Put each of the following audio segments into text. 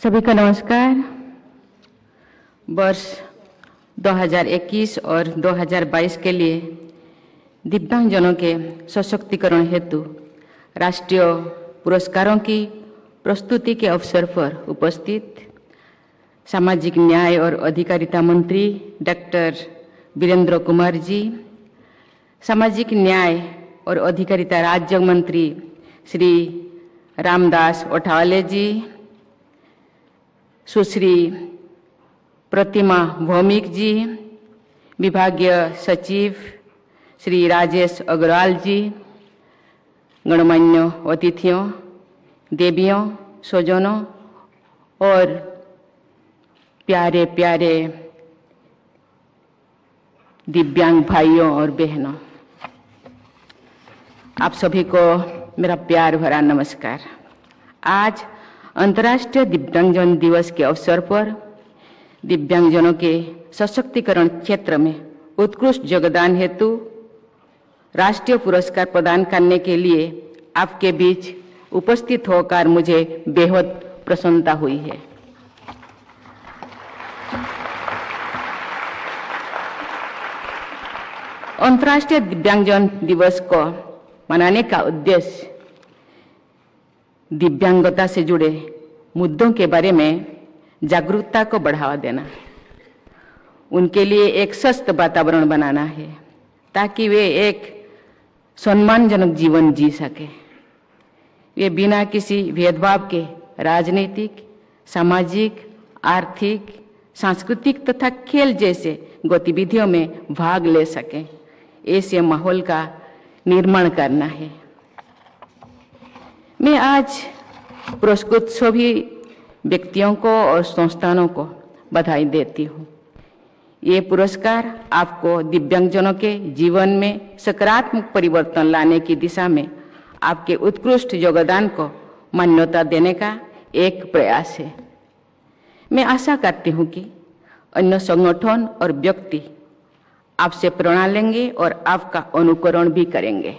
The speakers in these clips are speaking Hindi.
सभी को नमस्कार। वर्ष 2021 और 2022 के लिए दिव्यांगजनों के सशक्तिकरण हेतु राष्ट्रीय पुरस्कारों की प्रस्तुति के अवसर पर उपस्थित सामाजिक न्याय और अधिकारिता मंत्री डॉक्टर वीरेंद्र कुमार जी, सामाजिक न्याय और अधिकारिता राज्य मंत्री श्री रामदास अठावले जी, सुश्री प्रतिमा भौमिक जी, विभागीय सचिव श्री राजेश अग्रवाल जी, गणमान्य अतिथियों, देवियों, स्वजनों और प्यारे प्यारे दिव्यांग भाइयों और बहनों, आप सभी को मेरा प्यार भरा नमस्कार। आज अंतर्राष्ट्रीय दिव्यांगजन दिवस के अवसर पर दिव्यांगजनों के सशक्तिकरण क्षेत्र में उत्कृष्ट योगदान हेतु राष्ट्रीय पुरस्कार प्रदान करने के लिए आपके बीच उपस्थित होकर मुझे बेहद प्रसन्नता हुई है। अंतर्राष्ट्रीय दिव्यांगजन दिवस को मनाने का उद्देश्य दिव्यांगता से जुड़े मुद्दों के बारे में जागरूकता को बढ़ावा देना, उनके लिए एक स्वस्थ वातावरण बनाना है ताकि वे एक सम्मानजनक जीवन जी सके। वे बिना किसी भेदभाव के राजनीतिक, सामाजिक, आर्थिक, सांस्कृतिक तथा खेल जैसे गतिविधियों में भाग ले सकें, ऐसे माहौल का निर्माण करना है। मैं आज पुरस्कृत सभी व्यक्तियों को और संस्थानों को बधाई देती हूँ। ये पुरस्कार आपको दिव्यांगजनों के जीवन में सकारात्मक परिवर्तन लाने की दिशा में आपके उत्कृष्ट योगदान को मान्यता देने का एक प्रयास है। मैं आशा करती हूँ कि अन्य संगठन और व्यक्ति आपसे प्रेरणा लेंगे और आपका अनुकरण भी करेंगे।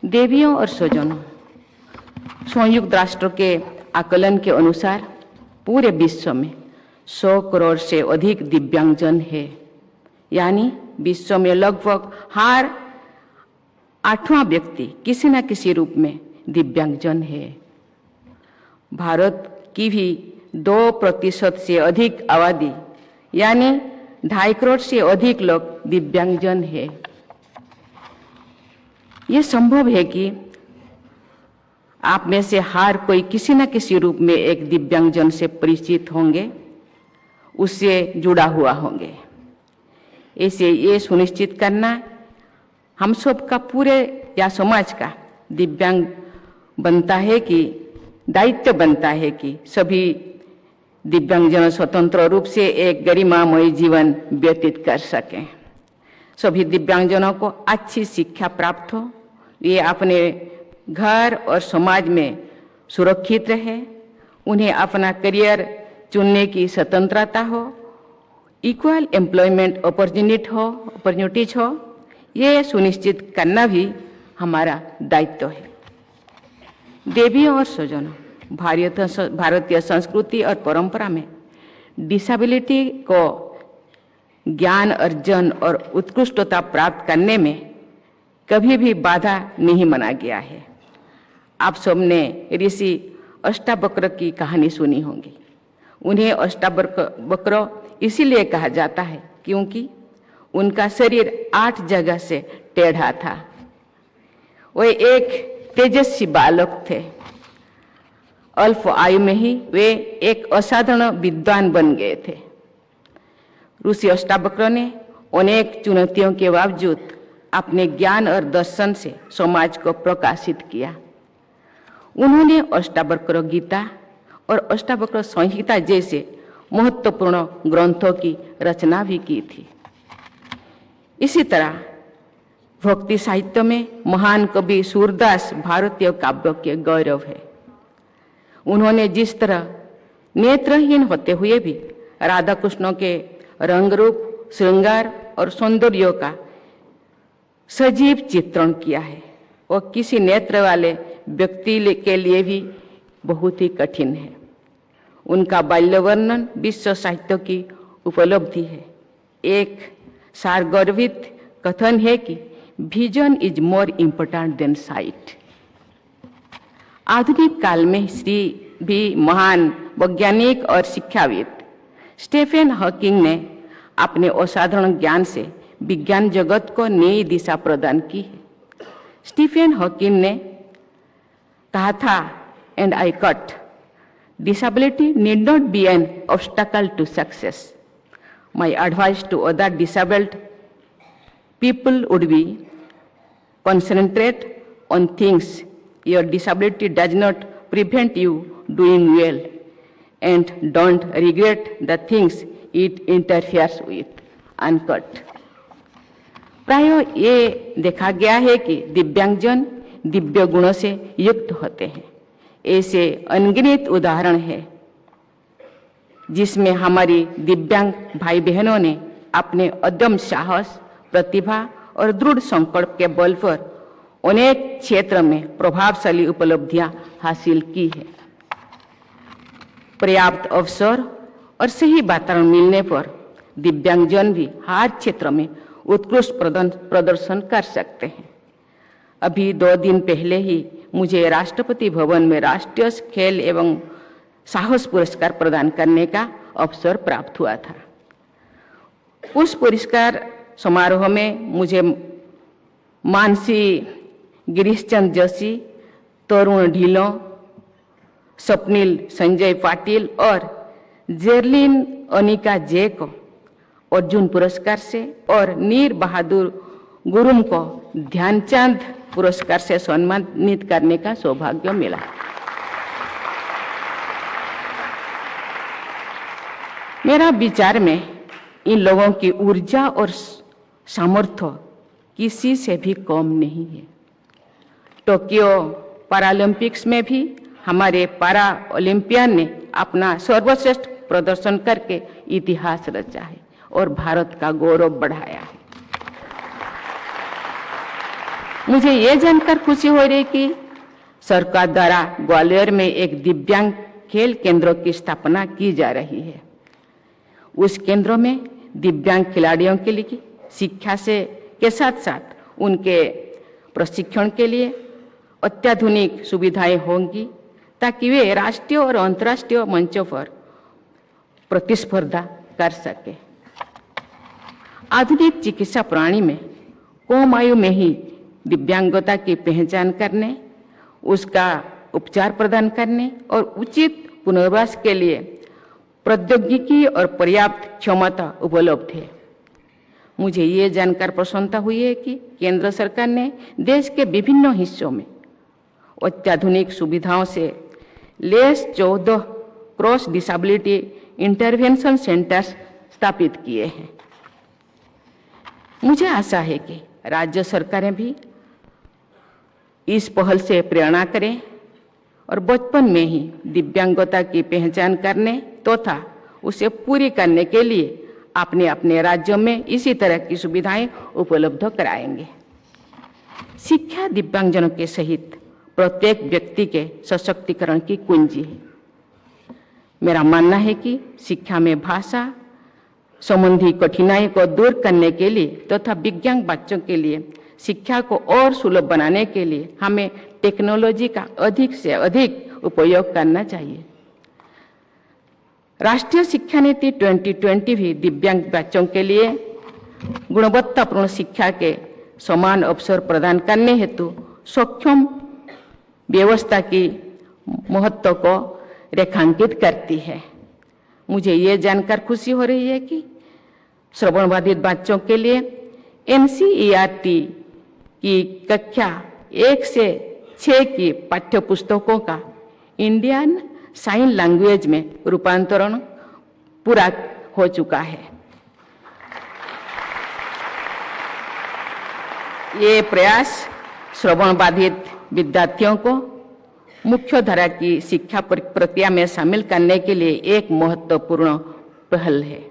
देवियों और स्वजनों, संयुक्त राष्ट्र के आकलन के अनुसार पूरे विश्व में 100 करोड़ से अधिक दिव्यांगजन है, यानी विश्व में लगभग हर 8वां व्यक्ति किसी न किसी रूप में दिव्यांगजन है। भारत की भी 2% से अधिक आबादी यानी 2.5 करोड़ से अधिक लोग दिव्यांगजन है। ये संभव है कि आप में से हर कोई किसी न किसी रूप में एक दिव्यांगजन से परिचित होंगे, उससे जुड़ा हुआ होंगे। ऐसे ये सुनिश्चित करना हम सब का पूरे या समाज का दिव्यांग बनता है कि दायित्व बनता है कि सभी दिव्यांगजन स्वतंत्र रूप से एक गरिमामय जीवन व्यतीत कर सकें। सभी दिव्यांगजनों को अच्छी शिक्षा प्राप्त हो, ये अपने घर और समाज में सुरक्षित रहे, उन्हें अपना करियर चुनने की स्वतंत्रता हो, इक्वल एम्प्लॉयमेंट अपॉर्चुनिटीज हो, ये सुनिश्चित करना भी हमारा दायित्व है। देवियों और स्वजनों, भारतीय संस्कृति और परंपरा में डिसेबिलिटी को ज्ञान अर्जन और उत्कृष्टता प्राप्त करने में कभी भी बाधा नहीं माना गया है। आप सबने ऋषि अष्टावक्र की कहानी सुनी होगी। उन्हें अष्टावक्र इसीलिए कहा जाता है क्योंकि उनका शरीर 8 जगह से टेढ़ा था। वे एक तेजस्वी बालक थे। अल्प आयु में ही वे एक असाधारण विद्वान बन गए थे। ऋषि अष्टावक्र ने अनेक चुनौतियों के बावजूद अपने ज्ञान और दर्शन से समाज को प्रकाशित किया। उन्होंने अष्टावक्र गीता और अष्टावक्र संहिता जैसे महत्वपूर्ण ग्रंथों की रचना भी की थी। इसी तरह भक्ति साहित्य में महान कवि सूरदास भारतीय काव्य के गौरव है। उन्होंने जिस तरह नेत्रहीन होते हुए भी राधा कृष्ण के रंग रूप, श्रृंगार और सौंदर्य का सजीव चित्रण किया है, वो किसी नेत्र वाले व्यक्ति के लिए भी बहुत ही कठिन है। उनका बाल्य वर्णन विश्व साहित्य की उपलब्धि है। एक सारगर्भित कथन है कि vision is more important then site. आधुनिक काल में श्री भी महान वैज्ञानिक और शिक्षाविद स्टीफन हॉकिंग ने अपने असाधारण ज्ञान से विज्ञान जगत को नई दिशा प्रदान की है। स्टीफन हॉकिंग ने कहा था, and I cut, disability need not be an obstacle to success. My advice to other disabled people would be concentrate on things your disability does not prevent you doing well, and don't regret the things it interferes with. Unquote. प्राय ये देखा गया है कि दिव्यांगजन दिव्य गुणों से युक्त होते हैं। ऐसे अनगिनत उदाहरण है जिसमें हमारी दिव्यांग भाई बहनों ने अपने अदम्य साहस, प्रतिभा और दृढ़ संकल्प के बल पर अनेक क्षेत्र में प्रभावशाली उपलब्धियां हासिल की है। पर्याप्त अवसर और सही वातावरण मिलने पर दिव्यांगजन भी हर क्षेत्र में उत्कृष्ट प्रदर्शन कर सकते हैं। अभी 2 दिन पहले ही मुझे राष्ट्रपति भवन में राष्ट्रीय खेल एवं साहस पुरस्कार प्रदान करने का अवसर प्राप्त हुआ था। उस पुरस्कार समारोह में मुझे मानसी गिरीशचंद जोशी, तरुण ढिल्लों, स्वप्निल संजय पाटिल और जेरलिन अनिका जे को अर्जुन पुरस्कार से और नीर बहादुर गुरुम को ध्यानचंद पुरस्कार से सम्मानित करने का सौभाग्य मिला। मेरा विचार में इन लोगों की ऊर्जा और सामर्थ्य किसी से भी कम नहीं है। टोक्यो पैरालंपिक्स में भी हमारे पैरा ओलंपियन ने अपना सर्वश्रेष्ठ प्रदर्शन करके इतिहास रचा है और भारत का गौरव बढ़ाया है। मुझे ये जानकर खुशी हो रही कि सरकार द्वारा ग्वालियर में एक दिव्यांग खेल केंद्र की स्थापना की जा रही है। उस केंद्र में दिव्यांग खिलाड़ियों के लिए शिक्षा के साथ साथ उनके प्रशिक्षण के लिए अत्याधुनिक सुविधाएं होंगी ताकि वे राष्ट्रीय और अंतर्राष्ट्रीय मंचों पर प्रतिस्पर्धा कर सके। आधुनिक चिकित्सा प्रणाली में कम आयु में ही दिव्यांगता की पहचान करने, उसका उपचार प्रदान करने और उचित पुनर्वास के लिए प्रौद्योगिकी और पर्याप्त क्षमता उपलब्ध है। मुझे ये जानकर प्रसन्नता हुई है कि केंद्र सरकार ने देश के विभिन्न हिस्सों में अत्याधुनिक सुविधाओं से lace 14 cross disability intervention centres स्थापित किए हैं। मुझे आशा है कि राज्य सरकारें भी इस पहल से प्रेरणा करें और बचपन में ही दिव्यांगता की पहचान करने तथा उसे पूरी करने के लिए अपने अपने राज्यों में इसी तरह की सुविधाएं उपलब्ध कराएंगे। शिक्षा दिव्यांगजनों के सहित प्रत्येक व्यक्ति के सशक्तिकरण की कुंजी है। मेरा मानना है कि शिक्षा में भाषा संबंधी कठिनाई को दूर करने के लिए तथा दिव्यांग बच्चों के लिए शिक्षा को और सुलभ बनाने के लिए हमें टेक्नोलॉजी का अधिक से अधिक उपयोग करना चाहिए। राष्ट्रीय शिक्षा नीति 2020 भी दिव्यांग बच्चों के लिए गुणवत्तापूर्ण शिक्षा के समान अवसर प्रदान करने हेतु सक्षम व्यवस्था की महत्व को रेखांकित करती है। मुझे ये जानकर खुशी हो रही है कि श्रवण बाधित बच्चों के लिए NCERT की कक्षा 1 से 6 की पाठ्य पुस्तकों का इंडियन साइन लैंग्वेज में रूपांतरण पूरा हो चुका है। ये प्रयास श्रवण बाधित विद्यार्थियों को मुख्य धारा की शिक्षा प्रक्रिया में शामिल करने के लिए एक महत्वपूर्ण पहल है।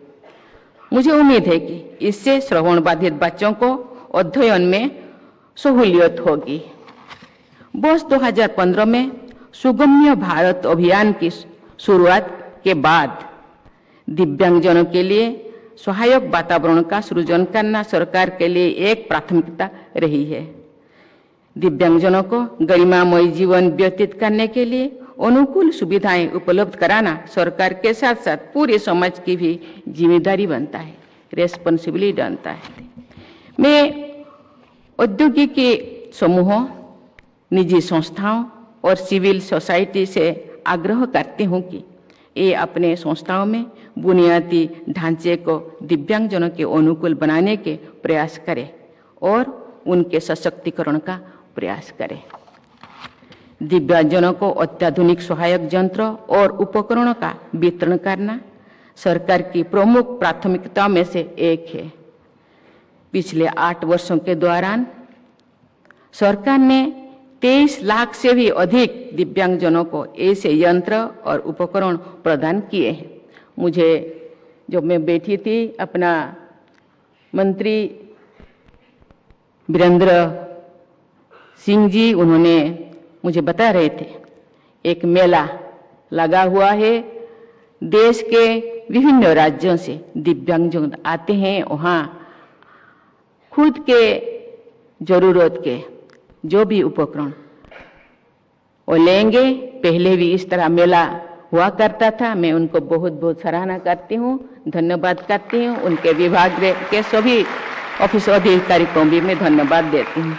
मुझे उम्मीद है कि इससे श्रवण बाधित बच्चों को अध्ययन में सहूलियत होगी। वर्ष 2015 में सुगम्य भारत अभियान की शुरुआत के बाद दिव्यांगजनों के लिए सहायक वातावरण का सृजन करना सरकार के लिए एक प्राथमिकता रही है। दिव्यांगजनों को गरिमामय जीवन व्यतीत करने के लिए अनुकूल सुविधाएं उपलब्ध कराना सरकार के साथ साथ पूरे समाज की भी जिम्मेदारी बनता है, रेस्पॉन्सिबिलिटी बनता है। मैं औद्योगिक समूहों, निजी संस्थाओं और सिविल सोसाइटी से आग्रह करती हूं कि ये अपने संस्थाओं में बुनियादी ढांचे को दिव्यांगजनों के अनुकूल बनाने के प्रयास करें और उनके सशक्तिकरण का प्रयास करें। दिव्यांगजनों को अत्याधुनिक सहायक यंत्र और उपकरणों का वितरण करना सरकार की प्रमुख प्राथमिकताओं में से एक है। पिछले 8 वर्षों के दौरान सरकार ने 23 लाख से भी अधिक दिव्यांगजनों को ऐसे यंत्र और उपकरण प्रदान किए हैं। मुझे जब मैं बैठी थी, अपना मंत्री वीरेंद्र सिंह जी, उन्होंने मुझे बता रहे थे एक मेला लगा हुआ है, देश के विभिन्न राज्यों से दिव्यांगजन आते हैं, वहाँ खुद के जरूरत के जो भी उपकरण वो लेंगे। पहले भी इस तरह मेला हुआ करता था। मैं उनको बहुत बहुत सराहना करती हूँ, धन्यवाद करती हूँ। उनके विभाग के सभी ऑफिस अधिकारी को भी मैं धन्यवाद देती हूँ।